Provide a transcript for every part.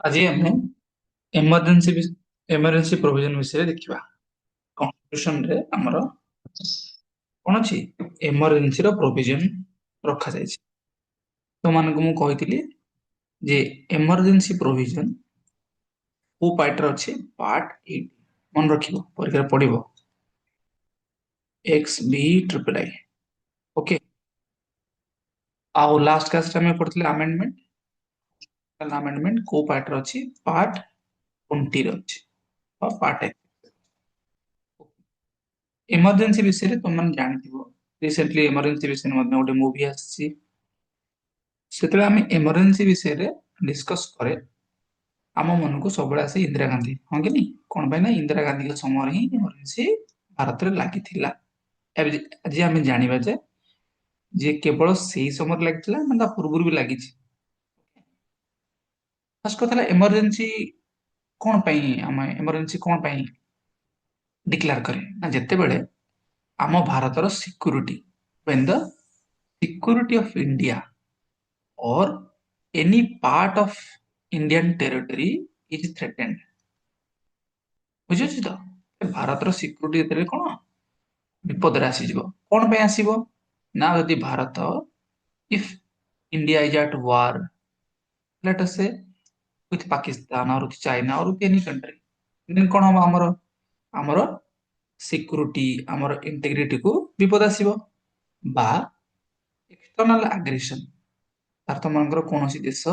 ଆଜି ଆମେ emergency emergency provision ବିଷୟରେ ଦେଖିବା। କନଷ୍ଟିଟ୍ୟୁସନରେ ଆମର କଣ ଅଛି? ଏମର୍ଜେନ୍ସିର ପ୍ରୋଭିଜନ ରଖାଯାଇଛି। ତମାନଙ୍କୁ ମୁଁ କହିଥିଲି ଯେ ଏମର୍ଜେନ୍ସି ପ୍ରୋଭିଜନ କୋଉ ପାର୍ଟରେ ଅଛି? ପାର୍ଟ 8। ମନେ ରଖିବ, ପରୀକ୍ଷାରେ ପଡିବ। X B triple I. Okay. ଆଉ ଲାଷ୍ଟ କ୍ଲାସରେ ଆମେ ପଢିଥିଲେ ଆମେଣ୍ଡମେଣ୍ଟ। ଆମେଣ୍ଡମେଣ୍ଟ କୋଉ ପାର୍ଟରେ ଅଛି? ପାର୍ଟ 20 ରେ ଅଛି ବା ପାର୍ଟ 1। ଏମର୍ଜେନ୍ସି ବିଷୟରେ ତମେ ଜାଣିଥିବ। ରିସେଣ୍ଟଲି ଏମର୍ଜେନ୍ସି ବିଷୟରେ ମଧ୍ୟ ଗୋଟେ ମୁଭି ଆସିଛି। ସେତେବେଳେ ଆମେ ଏମର୍ଜେନ୍ସି ବିଷୟରେ ଡିସ୍କସ୍ କରେ, ଆମ ମନକୁ ସବୁବେଳେ ଆସେ ଇନ୍ଦିରା ଗାନ୍ଧୀ, ହଁ କି ନାଇଁ? କଣ ପାଇଁ ନା ଇନ୍ଦିରା ଗାନ୍ଧୀଙ୍କ ସମୟରେ ହିଁ ଏମର୍ଜେନ୍ସି ଭାରତରେ ଲାଗିଥିଲା। ଆଜି ଆମେ ଜାଣିବା ଯେ କେବଳ ସେଇ ସମୟରେ ଲାଗିଥିଲା ନା ତା ପୂର୍ବରୁ ବି ଲାଗିଛି। ଫାର୍ଷ୍ଟ କଥା ହେଲା ଏମର୍ଜେନ୍ସି କଣ ପାଇଁ ଡିକ୍ଲେୟାର କରେ ନା ଯେତେବେଳେ ଆମ ଭାରତର security, when the security of India or any part of Indian territory is threatened। ବୁଝୁଛି ତ? ଭାରତର ସିକ୍ୟୁରିଟି ଯେତେବେଳେ କଣ ବିପଦରେ ଆସିଯିବ, କଣ ପାଇଁ ଆସିବ ନା ଯଦି Bharat, if India is at war, let us say with Pakistan or with China or with any country, then କଣ ହବ? ଆମର ସିକ୍ୟୁରିଟି, ଆମର ଇଣ୍ଟିଗ୍ରିଟିକୁ ବିପଦ ଆସିବ। ବା ଏକ୍ସଟର୍ନାଲ ଆଗ୍ରେସନ, ଭାରତ ମାନଙ୍କର କୌଣସି ଦେଶ,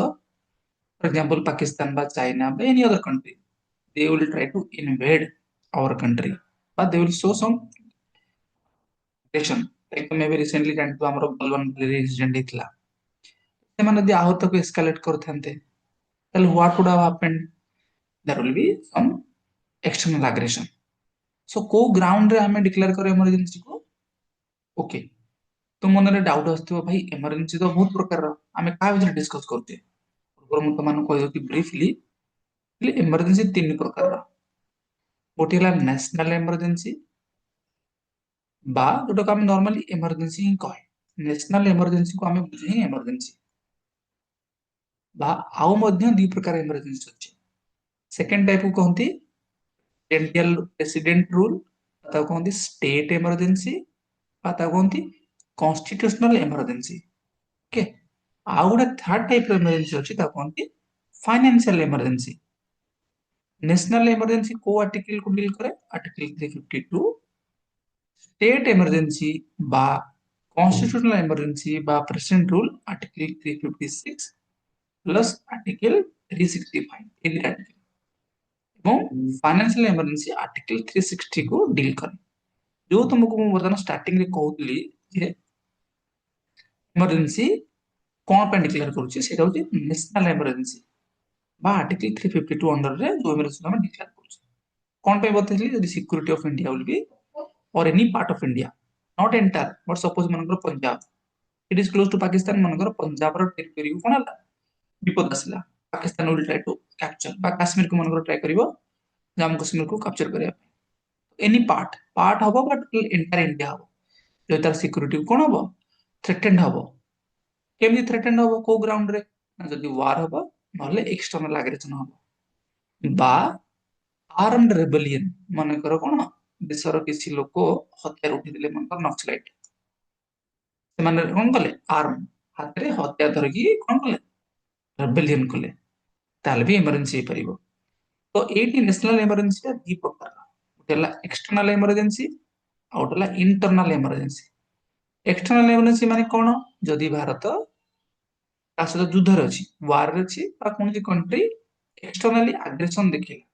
ଫର ଏକ୍ସାମ୍ପଲ ପାକିସ୍ତାନ ବା ଚାଇନା ବା any other country, they will try to invade our country but they will show some aggression। like ତମେ ଏବେ ରିସେଣ୍ଟଲି ଜାଣିଥିବ ଆମର ବଲୱାନ ଇନସିଡେଣ୍ଟ ହେଇଥିଲା। ସେମାନେ ଯଦି ଆହତକୁ ଏସ୍କାଲେଟ କରିଥାନ୍ତେ ତାହେଲେ what would have happened? there will be some external aggression। so କୋଉ ଗ୍ରାଉଣ୍ଡ ରେ ଆମେ ଡିକ୍ଲେୟାର କରୁ ଏମର୍ଜେନ୍ସି କୁ? ଓକେ, ତ ମନରେ ଡାଉଟ ଆସୁଥିବ, ଭାଇ ଏମର୍ଜେନ୍ସି ତ ବହୁତ ପ୍ରକାରର, ଆମେ କାହା ଭିତରେ ଡିସ୍କସ କରୁଛେ? ପୂର୍ବରୁ ମୁଁ ତମାନଙ୍କୁ କହିଦେଉଛି ବ୍ରିଫଲି, ଏମର୍ଜେନ୍ସି 3 ପ୍ରକାରର। ଗୋଟେ ହେଲା ନ୍ୟାସନାଲ ଏମର୍ଜେନ୍ସି, বা ଯୋଉଟାକୁ ଆମେ ନର୍ମାଲି ଏମର୍ଜେନ୍ସି ହିଁ କହେ। ନ୍ୟାସନାଲ ଏମର୍ଜେନ୍ସିକୁ ଆମେ ବୁଝେ ହିଁ ଏମର୍ଜେନ୍ସି। ବା ଆଉ ମଧ୍ୟ 2 ପ୍ରକାର ଏମର୍ଜେନ୍ସି ଅଛି। ସେକେଣ୍ଡ ଟାଇପକୁ କହନ୍ତି ପ୍ରେସିଡେଣ୍ଟ ରୁଲ, ତାକୁ କହନ୍ତି ଷ୍ଟେଟ ଏମର୍ଜେନ୍ସି, ବା ତାକୁ କହନ୍ତି କନଷ୍ଟିଟ୍ୟୁସନାଲ ଏମର୍ଜେନ୍ସି। ଓକେ। ଆଉ ଗୋଟେ ଥାର୍ଡ ଟାଇପର ଏମର୍ଜେନ୍ସି ଅଛି, ତାକୁ କହନ୍ତି ଫାଇନାନ୍ସିଆଲ ଏମର୍ଜେନ୍ସି। ନ୍ୟାସନାଲ ଏମର୍ଜେନ୍ସି କୋଉ ଆର୍ଟିକଲକୁ ଡିଲ୍ କରେ? ଆର୍ଟିକଲ 352। स्टेट इमरजेंसी बा कॉन्स्टिट्यूशनल इमरजेंसी बा president rule article 356 plus article 365 एग्री आर्टिकल ଏବଂ ଫାଇନାନ୍ସିଆଲ ଏମର୍ଜେନ୍ସି ଆର୍ଟିକଲ 360 କୁ ଡିଲ୍ କରେ। ଯୋଉ ତୁମକୁ ମୁଁ ବର୍ତ୍ତମାନ ଷ୍ଟାର୍ଟିଂ ରେ କହୁଥିଲି ଯେ ଏମର୍ଜେନ୍ସି କଣ ପାଇଁ ଡିକ୍ଲେୟାର କରୁଛି, ସେଇଟା ହଉଛି ନ୍ୟାସନାଲ ଏମର୍ଜେନ୍ସି ବା ଆର୍ଟିକଲ 352 ଅଣ୍ଡରରେ ଯୋଉ ଏମର୍ଜେନ୍ସି ଆମେ ଡିକ୍ଲେୟାର କରୁଛୁ। କଣ ପାଇଁ ବତେଇଥିଲି? ଯଦି security of India will be or any part of India, not entire, but suppose ମନେକର Punjab, it is close to Pakistan, ମନେକର ପଞ୍ଜାବର ଟେରିଟୋରୀ କୁ କଣ ହେଲା ବିପଦ ଆସିଲା, Pakistan will try to capture, ବା କାଶ୍ମୀରକୁ ମନେକର ଟ୍ରାଏ କରିବ ଜାମ୍ମୁ କାଶ୍ମୀରକୁ କ୍ୟାପଚର କରିବା ପାଇଁ। ଏନି ପାର୍ଟ ହବ ବଟ୍ ଏଣ୍ଟାୟାର ଇଣ୍ଡିଆ ହବ, ଯଦି ତାର ସିକ୍ୟୁରିଟି କଣ ହବ? ଥ୍ରେଟେଣ୍ଡ ହବ। କେମିତି ଥ୍ରେଟେଣ୍ଡ ହବ? କୋଉ ଗ୍ରାଉଣ୍ଡରେ? ନା ଯଦି ୱାର ହବ, ନହେଲେ ଏକ୍ସଟର୍ନାଲ ଆଗ୍ରେସନ ହବ, ବା ଆର୍ମଡ ରେବେଲିୟନ, ମନେକର କଣ ଦେଶର କିଛି ଲୋକ ହତ୍ୟାର ଉଠେଇଥିଲେ, ମନେକର ନକ୍ସଲାଇଟ, ସେମାନେ କଣ କଲେ? ଆର୍ମ ହାତରେ ହତ୍ୟା ଧରିକି କଣ କଲେ? ରେବେଲିୟନ କଲେ, ତାହେଲେ ବି ଏମର୍ଜେନ୍ସି ହେଇପାରିବ। ତ ଏଇଠି ନ୍ୟାସନାଲ ଏମର୍ଜେନ୍ସିଟା 2 ପ୍ରକାର, ଗୋଟେ ହେଲା ଏକ୍ସଟର୍ନାଲ ଏମର୍ଜେନ୍ସି ଆଉ ଗୋଟେ ହେଲା ଇଣ୍ଟରନାଲ ଏମର୍ଜେନ୍ସି। ଏକ୍ସଟର୍ନାଲ ଏମର୍ଜେନ୍ସି ମାନେ କଣ? ଯଦି ଭାରତ ତା ସହିତ ଯୁଦ୍ଧରେ ଅଛି, ୱାରରେ ଅଛି, ବା କୌଣସି କଣ୍ଟ୍ରି ଏକ୍ସଟର୍ନାଲି ଆଗ୍ରେସନ ଦେଖେଇଲା,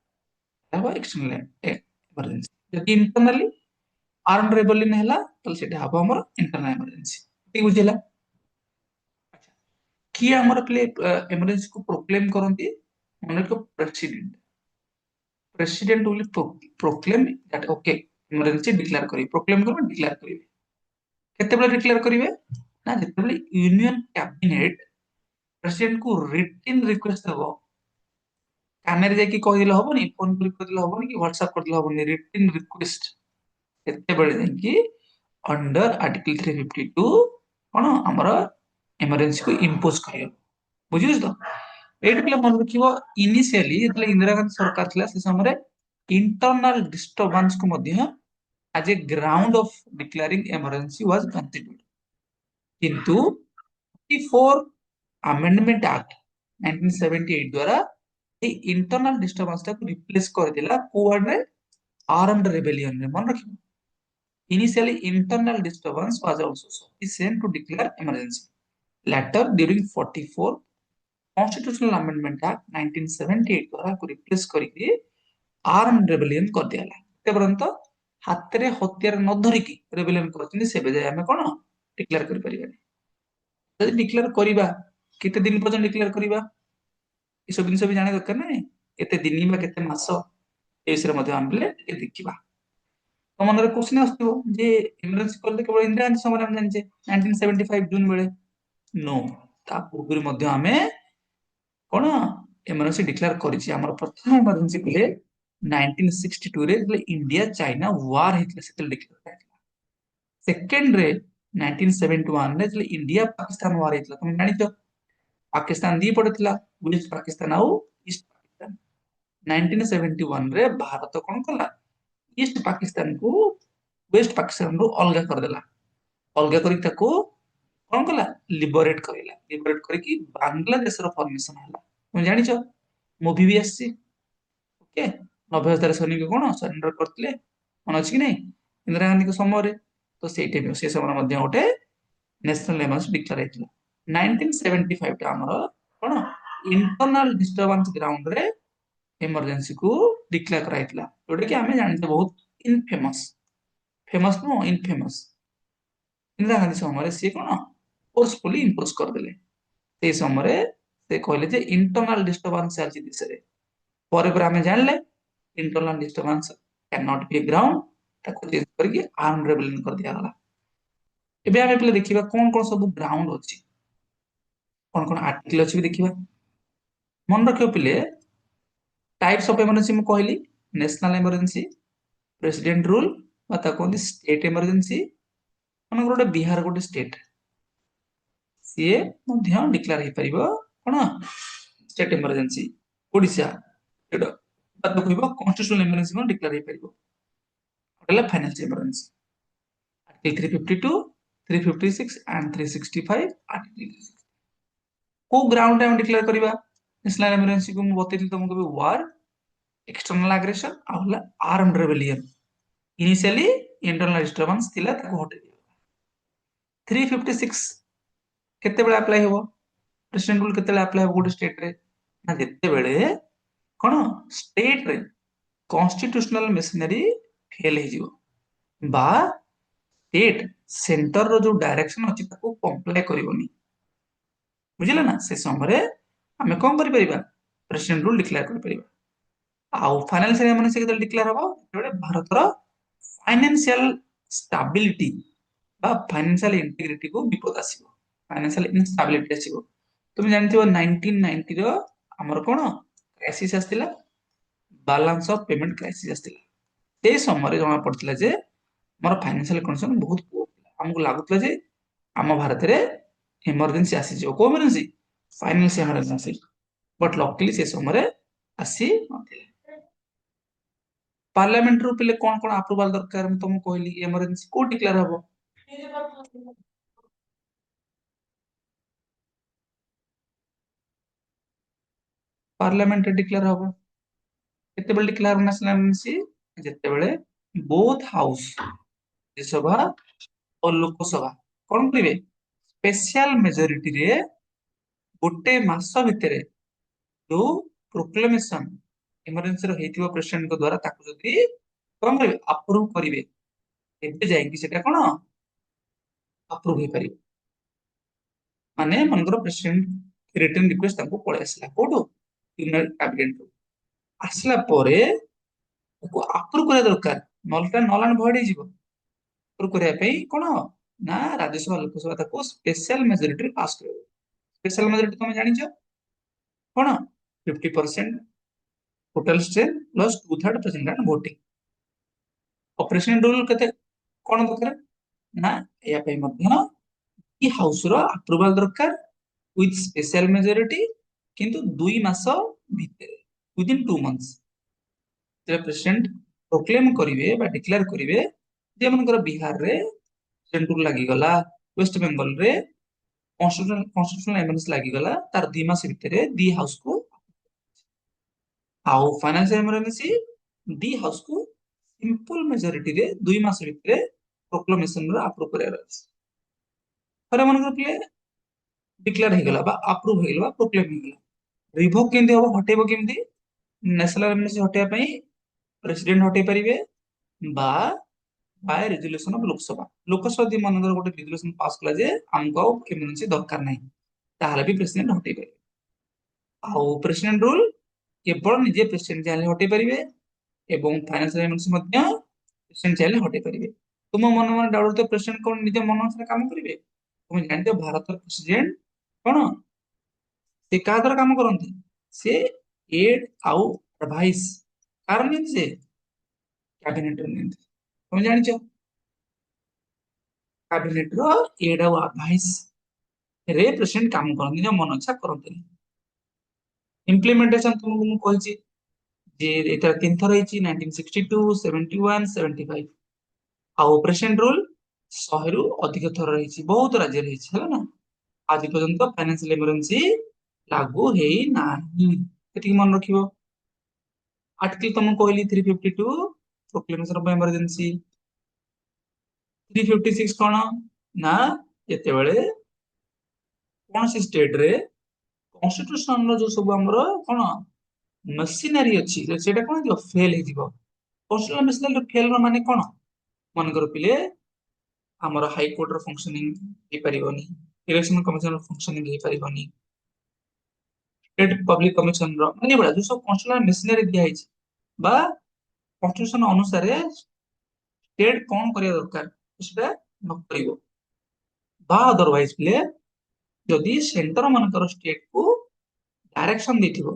ହବ ଏକ୍ସଟର୍ନାଲ ଏମର୍ଜେନ୍ସି। ଯଦି ଇଣ୍ଟରନାଲି ଆର୍ମଡ ରେବେଲିୟନ ହେଲା, ତାହେଲେ ସେଟା ହବ ଆମର ଇଣ୍ଟରନାଲ ଏମର୍ଜେନ୍ସି। ଠିକ ବୁଝିଲା? କିଏ ଆମର ଏମର୍ଜେନ୍ସି କୁ ପ୍ରୋକ୍ଲେମ କରନ୍ତି? ମନେକର president. President will proclaim that okay emergency declare କରିବେ, ପ୍ରୋକ୍ଲେମ କରିବେ, ଡିକ୍ଲେୟାର କରିବେ। କେତେବେଳେ ଡିକ୍ଲେୟାର କରିବେ? ନା ଯେତେବେଳେ ୟୁନିୟନ କ୍ୟାବିନେଟ ପ୍ରେସିଡେଣ୍ଟକୁ ରିଟିନ ରିକ୍ୱେଷ୍ଟ ଦବ। କାନରେ ଯାଇକି କହିଦେଲେ ହବନି, ଫୋନ କରି କହିଦେଲେ ହବନି, କି ହ୍ୱାଟ୍ସଆପ କରିଦେଲେ ହବନି, ରିଟିନ ରିକ୍ୱେଷ୍ଟ। ସେତେବେଳେ ଯାଇକି ଅଣ୍ଡର ଆର୍ଟିକଲ 352 କଣ ଆମର ଏମର୍ଜେନ୍ସି କୁ ଇମ୍ପୋଜ କରିବ। ବୁଝିଲୁ ତ? ଏଇଟା ପିଲା ମନେ ରଖିବ ଇନିସିଆଲି ଯେତେବେଳେ ଇନ୍ଦିରା ଗାନ୍ଧୀ ସରକାର ଥିଲା ସେ ସମୟରେ ଇଣ୍ଟରନାଲ ଡିଷ୍ଟର୍ବାନ୍ସ କୁ ମଧ୍ୟ as a ground of declaring emergency was considered. କିନ୍ତୁ 54 amendment act 1978 ଦ୍ୱାରା এই internal disturbance ଟାକୁ replace କରିଦେଲା କୋଆଡରେ armed rebellion ରେ ମନେ ରଖିବ initially internal disturbance was also sufficient to declare emergency later during 44 constitutional amendment act 1978 ଦ୍ୱାରା କୁ replace କରିକି armed rebellion କରିଦିଆଲା ଏପର୍ଯ୍ୟନ୍ତ ହାତରେ ହତିଆର ନ ଧରିକି ରେବେଲିୟନ କରୁଛନ୍ତି ସେବେ ଯାଏ ଆମେ କଣ ଡିକ୍ଲେୟାର କରିପାରିବାନି ଯଦି ଡିକ୍ଲେୟାର କରିବା କେତେ ଦିନ ପର୍ଯ୍ୟନ୍ତ ଡିକ୍ଲେୟାର କରିବା ଏସବୁ ଜିନିଷ ବି ଜାଣିବା ଦରକାର ନା କେତେ ଦିନ ବା କେତେ ମାସ ଏ ବିଷୟରେ ମଧ୍ୟ ଆମେ ଟିକେ ଦେଖିବା ତ ମନରେ କ୍ୱେଶ୍ଚିନ୍ ଆସୁଥିବ ଯେ ଏମର୍ଜେନ୍ସି କଲେ କେବଳ ଇନ୍ଦିରା ଗାନ୍ଧୀ ସମୟରେ ଆମେ ଜାଣିଛେ 1975 ଜୁନ ବେଳେ नो ତା ପୂର୍ବରୁ ମଧ୍ୟ ଆମେ କଣ ଏମର୍ଜେନ୍ସି ଡିକ୍ଲେୟାର କରିଛି ଆମର ପ୍ରଥମ ଏମର୍ଜେନ୍ସି ଥିଲେ 1962 ରେ ଯେତେବେଳେ ଇଣ୍ଡିଆ ଚାଇନା ୱାର ହେଇଥିଲା ସେତେବେଳେ ଡିକ୍ଲେୟାର କରାଯାଇଥିଲା ସେକେଣ୍ଡ ରେ 1971 ରେ ଯେତେବେଳେ ଇଣ୍ଡିଆ ପାକିସ୍ତାନ ୱାର ହେଇଥିଲା ତମେ ଜାଣିଛ ପାକିସ୍ତାନ ଦି ପଟେ ଥିଲା ୱେଷ୍ଟ ପାକିସ୍ତାନ ଆଉ ଇଷ୍ଟ ପାକିସ୍ତାନ 1971 ରେ ଭାରତ କଣ କଲା ଇଷ୍ଟ ପାକିସ୍ତାନ କୁ ୱେଷ୍ଟ ପାକିସ୍ତାନ ରୁ ଅଲଗା କରିଦେଲା ଅଲଗା କରିକି ତାକୁ କଣ କଲା ଲିବରେଟ କରିଲା ଲିବରେଟ କରିକି ବାଂଲାଦେଶର ଫର୍ମେସନ ହେଲା ତମେ ଜାଣିଛ ମୁଭି ବି ଆସିଛି ଓକେ 90,000 ସୈନିକ କଣ ସରେଣ୍ଡର କରିଥିଲେ ମନେ ଅଛି କି ନାଇଁ ଇନ୍ଦିରା ଗାନ୍ଧୀଙ୍କ ସମୟରେ ତ ସେଇଟା ବି ସେ ସମୟରେ ମଧ୍ୟ ଗୋଟେ ନ୍ୟାସନାଲ ଏମର୍ଜେନ୍ସି ଡିକ୍ଲେୟାର ହେଇଥିଲା 1975 ଟା ଆମର କଣ ଇଣ୍ଟରନାଲ ଡିଷ୍ଟର୍ବାନ୍ସ ଗ୍ରାଉଣ୍ଡ ରେ ଏମର୍ଜେନ୍ସି କୁ ଡିକ୍ଲେୟାର କରାଯାଇଥିଲା ଯୋଉଟା କି ଆମେ ଜାଣିଛେ ବହୁତ ଇନଫେମସ ଫେମସ ନୁହଁ ଇନଫେମସ ଇନ୍ଦିରା ଗାନ୍ଧୀ ସମୟରେ ସିଏ କଣ ଫୋର୍ସଫୁଲି ଇମ୍ପୋଜ କରିଦେଲେ ସେଇ ସମୟରେ ସେ କହିଲେ ଯେ ଇଣ୍ଟରନାଲ ଡିଷ୍ଟର୍ବାନ୍ସ ଚାଲିଛି ଦେଶରେ ପରେ ପରେ ଆମେ ଜାଣିଲେ internal disturbance cannot be a ground ତାକୁ ଚେଞ୍ଜ କରିକି armed rebellion କରିଦିଆଗଲା ଏବେ ଆମେ ପିଲେ ଦେଖିବା କଣ କଣ ସବୁ ଗ୍ରାଉଣ୍ଡ ଅଛି କଣ କଣ ଆର୍ଟିକଲ ଅଛି ବି ଦେଖିବା ମନେ ରଖିବ ପିଲେ टाइप्स ऑफ इमरजेंसी ମୁଁ କହିଲି ନ୍ୟାସନାଲ ଏମର୍ଜେନ୍ସି ପ୍ରେସିଡେଣ୍ଟ ରୁଲ ବା ତାକୁ କହନ୍ତି ଷ୍ଟେଟ ଏମର୍ଜେନ୍ସି ମନେକର ଗୋଟେ ବିହାର ଗୋଟେ ଷ୍ଟେଟ ସିଏ ମଧ୍ୟ ଡିକ୍ଲେୟାର ହେଇପାରିବ କଣ ଷ୍ଟେଟ ଏମର୍ଜେନ୍ସି ଓଡିଶା ଏଟା ତାକୁ କହିବ କନଷ୍ଟିଟ୍ୟୁସନାଲ ଏମର୍ଜେନ୍ସି କଣ ଡିକ୍ଲେୟାର ହେଇପାରିବ ହେଲା financial emergency article 352 356 and 365 article को ग्राउंड टाइम डिक्लेयर करबा नेशनल इमरजेंसी को मु बतेइली तुमको भी वार एक्सटर्नल एग्रेशन आउला armed rebellion initially internal disturbance थिला ताको हटे दियो 356 केते बेला अप्लाई होबो प्रेसिडेंट रूल केते बेला अप्लाई होबो गोटे स्टेट रे ना जेते बेले कोन स्टेट रे कॉन्स्टिट्यूशनल मशीनरी फेल हे जिवो बा स्टेट सेंटर रो जो डायरेक्शन अछि ताको कंप्लाई करिवोनी बुझिला ना से समय आमे कोन करि परिबा प्रेसिडेंट रूल डिक्लेयर करि परिबा आउ फाइनेंशियल एमर्जेंसी केते डिक्लेयर हबो जेबे भारत रो फाइनेंशियल स्टेबिलिटी बा फाइनेंशियल इंटीग्रिटी को विपद आसीबो फाइनेंशियल इनस्टेबिलिटी आसीबो तुम जानथिबो 1990 रो हमर कोन क्राइसिस आस्तिला बैलेंस ऑफ पेमेंट क्राइसिस आस्तिला से समय जमा पड़तिला जे मोर फाइनेंशियल कंडीशन बहुत पुअर हमको लागुतला जे हम भारत रे इमरजेंसी आसी जो को emergency financial emergency but luckily से समय आसी नथिले पार्लियामेंट रो पले कोन कोन अप्रूवल दरकार हम तुमको कहली इमरजेंसी को डिक्लेयर हबो पार्लियामेंट डिक्लेयर हबो केते बेले डिक्लेयर नेशनल इमरजेंसी जेते बेले बोथ हाउस राज्यसभा और लोकसभा कोन करिवे स्पेशल मेजॉरिटी रे गोटे मास भितरे जो प्रोक्लेमेशन इमरजेंसी रो हेतिबो प्रेसिडेंट को द्वारा ताको जदी कोन करिवे अप्रूव करिवे एबे जाय कि सेटा कोन अप्रूव हे पारि माने मनकर प्रेसिडेंट रिटर्न रिक्वेस्ट ताको पळे आसला कोडो यूनियन कैबिनेट रो आसला परे ताको अप्रूव करे दरकार नलटा नलान भइड हे जिवो अप्रूव करे पे कोन ना राज्यसभा लोकसभा ताको स्पेशल मेजॉरिटी पास करे स्पेशल मेजॉरिटी तुम जानि छ कोन 50% total strength plus 2/3 president voting operation rule कते कोन दरकार ना या पे मध्य की हाउस रो अप्रूवल दरकार विथ स्पेशल मेजॉरिटी किंतु 2 मास भितर विदिन 2 मंथ्स प्रेसिडेंट प्रोक्लेम करिवे बा डिक्लेयर करिवे जे मनकर बिहार रे प्रेसिडेंट रूल लागि गला, वेस्ट बंगाल रे कॉन्स्टिट्यूशनल एमरजेंसी लागि गला, तार 2 मास भितर दी हाउस को आउ फाइनेंशियल इमरजेंसी दी हाउस को सिंपल मेजॉरिटी रे 2 मास भितर प्रोक्लेमेशन रो अप्रूव करैर अछि। थरे मनकर प्ले डिक्लेयर हे गला बा अप्रूव हे गला, प्रोक्लेम हे गला, रिवोक केंदी हो, हटेबो केंदी? नेशनल इमरजेंसी हटेया पई प्रेसिडेंट हटे परिवे बा by resolution of Lok Sabha. Lok Sabha दी मनकर गोटे रेजोल्यूशन पास कला जे हमको इमरजेंसी दरकार नाही, ताहले भी प्रेसिडेंट हटे परिवे। आउ प्रेसिडेंट रूल केवल निजे प्रेसिडेंट चाहे हटे परिवे एवं फाइनेंशियल इमरजेंसी मध्य प्रेसिडेंट चाहे हटे परिवे। तुम मन मन डाउट तो प्रेसिडेंट कोन निजे मन अनुसार काम करिवे? तुम जानते भारत प्रेसिडेंट कोन से का द्वारा काम करंती? से एड आउ एडवाइस कारण से कैबिनेट रे नियंती। तुम जानिଛ कैबिनेट रो एड आउ एडवाइस रे प्रेसिडेंट काम करंती, जो मन इच्छा करंती। इम्प्लीमेंटेशन तुमको मु कहछि जे एटा 3 थर रही 1962, 71, 75 आउ प्रेसिडेंट रूल 100 रु अधिक थर रही, बहुत राज्य रही है ना। आज पर्यंत फाइनेंशियल इमरजेंसी लागू हेई नाही, एतिक मन रखिबो। आर्टिकल तुमको कहली 352 प्रोक्लेमेशन ऑफ इमरजेंसी, 356 कोन ना जेतेबेले कोन सी स्टेट रे कॉन्स्टिट्यूशन रो जो सब हमरो कोन मशीनरी अछि सेटा कोन जो फेल हे जिवो। कॉन्स्टिट्यूशन मशीनरी फेल रो माने कोन? मन कर पिले हमर हाई कोर्ट रो फंक्शनिंग हे परिबोनी, इलेक्शन कमिशन रो फंक्शनिंग हे परिबोनी, स्टेट पब्लिक कमिशन रो माने बडा जो सब कॉन्स्टिट्यूशन मशीनरी दिया है बा कॉन्स्टिट्यूशन अनुसार स्टेट कोन करिया दरकार सेटा न करिवो बा अदरवाइज पिले जदि सेंटर मनकर स्टेट को डायरेक्शन देथिबो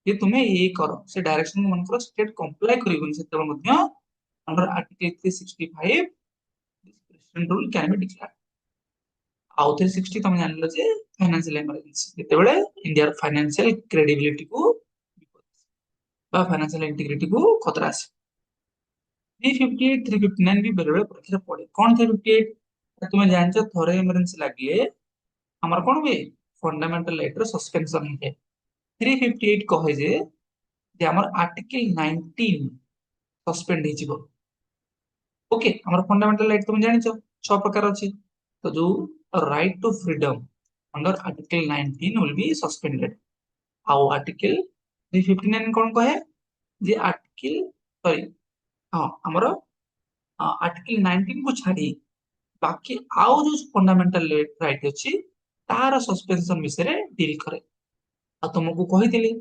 कि तुम्हें ये करो, से डायरेक्शन मनकर स्टेट कंप्लाई करिवोनी, सेतबे मध्य under article 365 president rule can be declared. आउ 360 तुम जानिलो जे फाइनेंशियल इमरजेंसी जेतेबेले इंडिया फाइनेंशियल क्रेडिबिलिटी को बा फाइनेंशियल इंटीग्रिटी को खतरा आसे। 358 359 भी बेले बेले परीक्षा पड़े। कौन 358? तुम जानछ थरे इमरजेंसी लागिले हमर कोन बे फंडामेंटल राइट रो सस्पेंशन हे। 358 कहे जे हमर आर्टिकल 19 सस्पेंड हे जिवो। ओके, हमर फंडामेंटल राइट तुम जानछ 6 प्रकार अछि, तो जो right to freedom under article 19 will be suspended. आउ आर्टिकल 359 कोन कहे जे आर्टिकल सॉरी हां हमर आर्टिकल 19 को छाड़ी बाकी आउ जो फंडामेंटल राइट अछि तार सस्पेंशन विषय डील करे। आ तुमको कहितली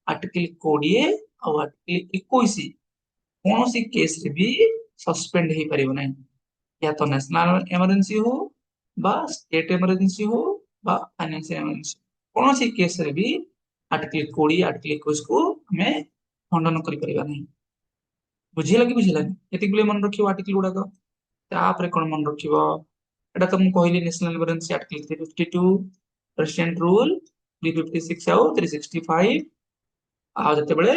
आर्टिकल 20 और आर्टिकल 21 कौन सी केस रे भी सस्पेंड हे परिबो नै, या तो नेशनल इमरजेंसी हो बा स्टेट इमरजेंसी हो बा फाइनेंशियल इमरजेंसी, कौन सी केस रे भी आर्टिकल 20 आर्टिकल 21 को हमें खंडन करि परिबा नै। बुझिला कि बुझिला एतिक ले मन रखियो आर्टिकल गुडा को। तापरे कोन मन रखिबो एटा तुम कहली national emergency article 352 president rule 356 आउ 365 आ जते बेले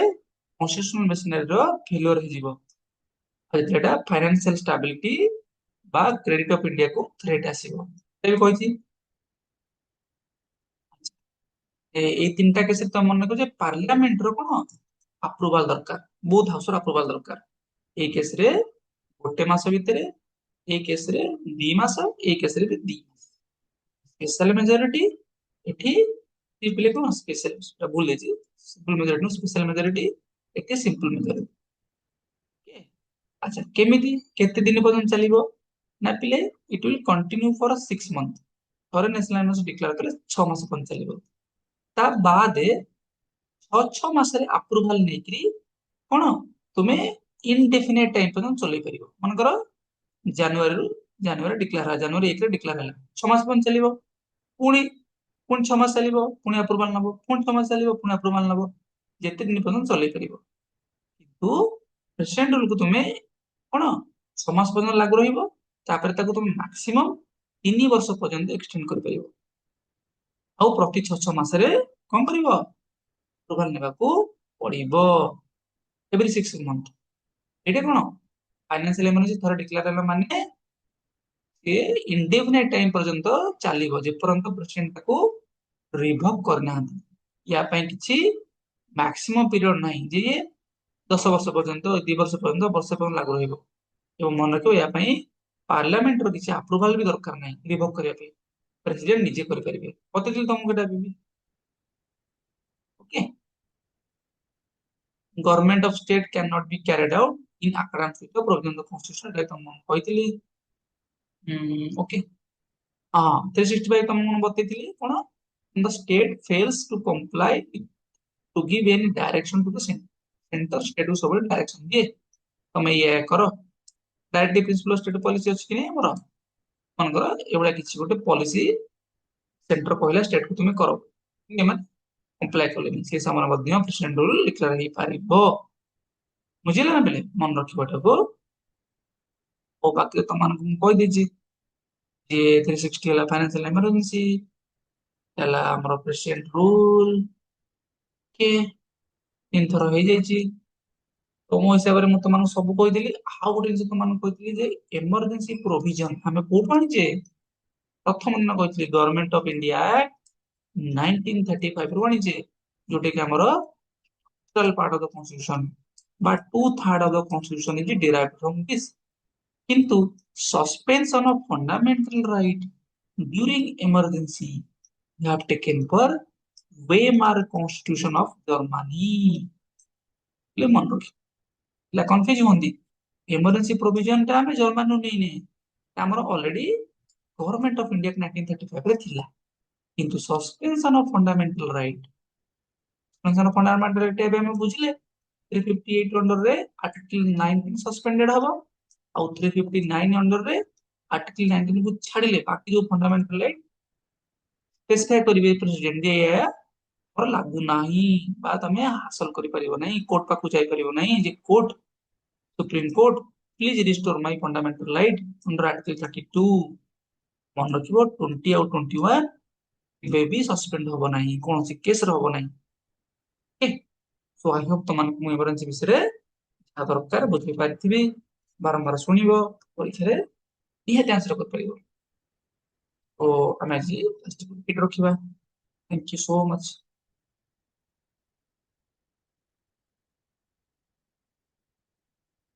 कॉन्स्टिट्यूशनल मशीनरी रो फेलियर हे जिवो, आ जेटा फाइनेंशियल स्टेबिलिटी बा क्रेडिट ऑफ इंडिया को थ्रेट आसीबो एबे कहिछि। ए तीनटा केस तो मन रखो जे पार्लियामेंट रो कोन अप्रूवल दरकार, बोथ हाउस रो अप्रूवल दरकार। ए केस रे गोटे मास भितरे, ए केस रे 2 मास, ए केस रे भी 2 मास। स्पेशल मेजॉरिटी एठी सिंपली कोन स्पेशल भूल जे simple majority no special majority एठी सिंपल मेजॉरिटी। ओके, अच्छा केमिति केते दिन पर्यंत चलिबो ना पिले it will continue for 6 month. थरे नेशनल इमरजेंसी डिक्लेयर करे 6 मास पर्यंत चलिबो, ता बाद 6 मास रे अप्रूवल नेकरी कोन तुमे इनडेफिनेट टाइम पर्यंत चलै परिबो। मन करो जनवरी डिक्लेयर है, जनवरी 1 रे डिक्लेयर है 6 मास पर्यंत चलिबो, पुणी पुणी 6 मास चलिबो, पुणी अप्रूवल नबो, पुणी 6 मास चलिबो, पुणी अप्रूवल नबो, जेते दिन पर्यंत चलै परिबो। किंतु प्रेसिडेंट रूल को तुमे कोन 6 मास पर्यंत लागू रहिबो, तापर ताको तुम मैक्सिमम 3 वर्ष पर्यंत एक्सटेंड कर परिबो। आउ प्रति 6 मास रे कोन करिवो ଆପ୍ରୁଭାଲ ନେବାକୁ ପଡିବ ଏଭ୍ରି 6 ମନ୍ଥ। ଏଇଟା କଣ ଫାଇନାନ୍ସିଆଲ ଏମର୍ଜେନ୍ସି ଥରେ ଡିକ୍ଲେୟାର ହେଲା ମାନେ ସେ ଇନଡେଫିନାଇଟ ଟାଇମ ପର୍ଯ୍ୟନ୍ତ ଚାଲିବ ଯେପର୍ଯ୍ୟନ୍ତ ପ୍ରେସିଡେଣ୍ଟ ତାକୁ ରିଭୋକ୍ କରିନାହାନ୍ତି। ୟା ପାଇଁ କିଛି ମ୍ୟାକ୍ସିମମ୍ ପିରିୟଡ ନାହିଁ ଯେ 10 ବର୍ଷ ପର୍ଯ୍ୟନ୍ତ 2 ବର୍ଷ ପର୍ଯ୍ୟନ୍ତ ବର୍ଷ ପର୍ଯ୍ୟନ୍ତ ଲାଗୁ ରହିବ। ଏବଂ ମନେ ରଖିବ ୟା ପାଇଁ ପାର୍ଲାମେଣ୍ଟର କିଛି ଆପ୍ରୁଭାଲ ବି ଦରକାର ନାହିଁ ରିଭୋକ୍ କରିବା ପାଇଁ। ପ୍ରେସିଡେଣ୍ଟ ନିଜେ କରିପାରିବେ। ପଚାରିଲି ତମକୁ ଏଟା ବି okay. Government of state can not be carried out in accordance with the provision of constitution. ଏଟା ତମକୁ କହିଥିଲି। ଓକେ। ହଁ 365 ତମକୁ ବତେଇଥିଲି କଣ the state fails to comply to give any direction to the center state କୁ ସବୁବେଳେ ଡାଇରେକ୍ସନ ଦିଏ ତମେ ଇଏ କର। ଡାଇରେକ୍ଟିଭ ପ୍ରିନ୍ସିପଲ ଷ୍ଟେଟ ପଲିସି ଅଛି କି ନାହିଁ ଆମର ମନେକର ଏଭଳିଆ କିଛି ଗୋଟେ ପଲିସି ସେଣ୍ଟର କହିଲା ଷ୍ଟେଟ କୁ ତୁମେ କର ଏମାନେ କମ୍ପ୍ଲାଏ କଲେନି ସେ ସମୟରେ ମଧ୍ୟ ପ୍ରେସିଡେଣ୍ଟ ରୁଲ ଡିକ୍ଲେୟାର ହେଇପାରିବ। ବୁଝିଲେ ନା ପିଲେ ମନେ ରଖିବ ଏଟାକୁ। ଓ ବାକି ତମମାନଙ୍କୁ ମୁଁ କହିଦେଇଛି ଯେ 360 ହେଲା ଫାଇନାନ୍ସିଆଲ ଏମର୍ଜେନ୍ସି ହେଲା ଆମର ପ୍ରେସିଡେଣ୍ଟ ରୁଲ କି 3 ଥର ହେଇଯାଇଛି। ତ ମୋ ହିସାବରେ ମୁଁ ତମମାନଙ୍କୁ ସବୁ କହିଦେଲି। ଆଉ ଗୋଟେ ଜିନିଷ ତମମାନଙ୍କୁ କହିଥିଲି ଯେ ଏମର୍ଜେନ୍ସି ପ୍ରୋଭିଜନ ଆମେ କୋଉଠୁ ଆଣିଛେ ପ୍ରଥମ ଦିନ କହିଥିଲି ଗଭର୍ଣମେଣ୍ଟ ଅଫ ଇଣ୍ଡିଆ 1935 ରୁ ଆଣିଛେ ଯୋଉଟା କି ଆମର ପାର୍ଟ ଅଫ ଦ କନଷ୍ଟିଟ୍ୟୁସନ ବା 2/3 of the constitution is derived from this। କିନ୍ତୁ suspension of fundamental right during emergency we have taken for Weimar Constitution of Germany। ହେଲେ ମନେ ରଖି ହେଲା କନଫ୍ୟୁଜ ହୁଅନ୍ତି। ଏମର୍ଜେନ୍ସି ପ୍ରୋଭିଜନ ଟା ଆମେ ଜର୍ମାନରୁ ନେଇନେ ଆମର ଅଲରେଡି ଗଭର୍ଣମେଣ୍ଟ ଅଫ ଇଣ୍ଡିଆ 1935 ରେ ଥିଲା। କିନ୍ତୁ suspension of fundamental right fundamental right ଏବେ ଆମେ ବୁଝିଲେ 358 ଅଣ୍ଡରରେ ଆର୍ଟିକଲ 19 ସସ୍ପେଣ୍ଡେଡ ହବ ଆଉ 359 ଅଣ୍ଡରରେ ଆର୍ଟିକଲ 19 କୁ ଛାଡିଲେ ବାକି ଯୋଉ ଫଣ୍ଡାମେଣ୍ଟାଲ ରାଇଟ ସ୍ପେସିଫାଇ କରିବେ ପ୍ରେସିଡେଣ୍ଟ ଯେ ଆମର ଲାଗୁ ନାହିଁ ବା ତମେ ହାସଲ କରିପାରିବ ନାହିଁ କୋର୍ଟ ପାଖକୁ ଯାଇପାରିବ ନାହିଁ ଯେ court supreme court please Restore my fundamental right under article 32। ମନେ ରଖିବ 20 ଆଉ 21 କେବେ ବି ସସ୍ପେଣ୍ଡ ହବ ନାହିଁ କୌଣସି କେସରେ ହବ ନାହିଁ। ସୋ ଆଇ ହୋପ ତମମାନଙ୍କୁ ମୁଁ ଏମର୍ଜେନ୍ସି ବିଷୟରେ ଯାହା ଦରକାର ବୁଝେଇ ପାରିଥିବି। ବାରମ୍ବାର ଶୁଣିବ ପରୀକ୍ଷାରେ ନିହାତି ଆନ୍ସର କରିପାରିବ। ତ ଆମେ ଆଜି ରଖିବା। Thank you so much.